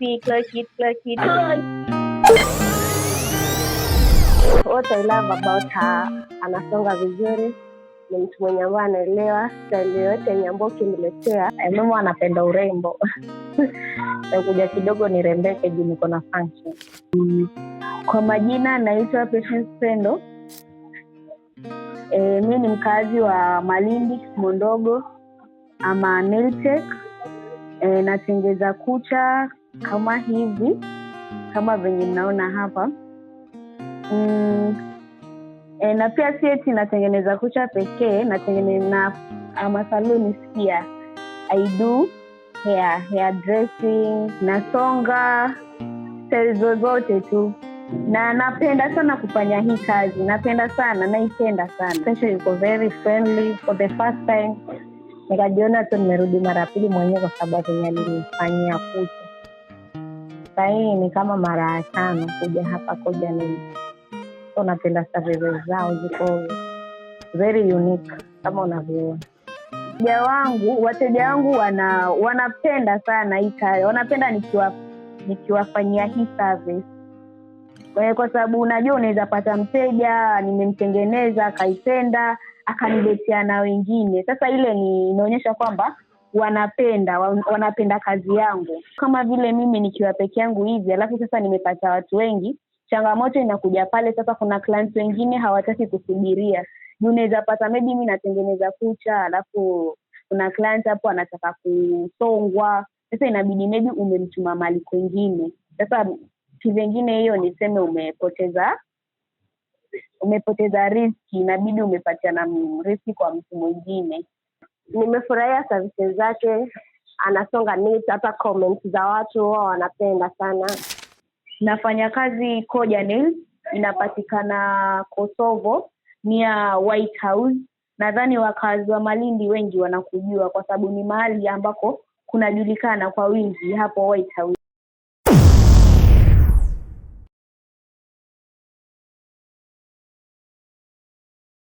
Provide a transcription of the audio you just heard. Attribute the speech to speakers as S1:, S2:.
S1: Fluffy, Clucky. What I love about her, anasonga vizuri, ni mtu mwenye ambaye anaelewa style yote yenye ambayo kimletea.
S2: Mama anapenda urembo. Kuja kidogo ni rembeke juu niko na function.
S1: Kwa majina naitwa Patience Pendo. Mimi ni mkazi wa Malindi, Mondogo, ama nail tech. Natengeza kucha kama hivi, kama venye mnaona hapa. Na pia si eti natengeneza kucha pekee, natengeneza saluni pia. I do hair dressing, nasonga, styles zote tu. Na napenda sana kufanya hii kazi, naipenda sana.
S2: Pesha yuko very friendly. For the first time nikajiona tu nimerudi mara pili mwenyewe kwa sababu nilifanyia kucha. Sasa hii ni kama mara 5 kuja hapa koja ni. So napenda services zao ziko very unique kama unavyoona.
S1: Wateja wangu wanapenda sana hii kazi. Wanapenda nikiwafanyia hii service. Kwa sababu unajua unaweza pata mteja nimemtengeneza akaipenda akaniletea na wengine. Sasa ile inaonyesha kwamba wanapenda kazi yangu. Kama vile mimi nikiwa peke yangu hivi, alafu sasa nimepata watu wengi, changamoto inakuja pale sasa kuna clients wengine hawataki kusubiria. Unaweza pata maybe mimi natengeneza kucha, alafu kuna client hapo anataka kusongwa. Sasa inabidi maybe umemtuma mali kwingine. Sasa kivingine hiyo niseme umepoteza riski, inabidi umepatia na riski kwa mtu mwingine. Nimefurahia services zake, anasonga neat, hata comments za watu wao wanapenda sana. Nafanya kazi Koja Nails, inapatikana Kosovo near White House. Nadhani wakazi wa Malindi wengi wanakujua kwa sababu ni mahali ambako kunajulikana kwa wingi hapo White House.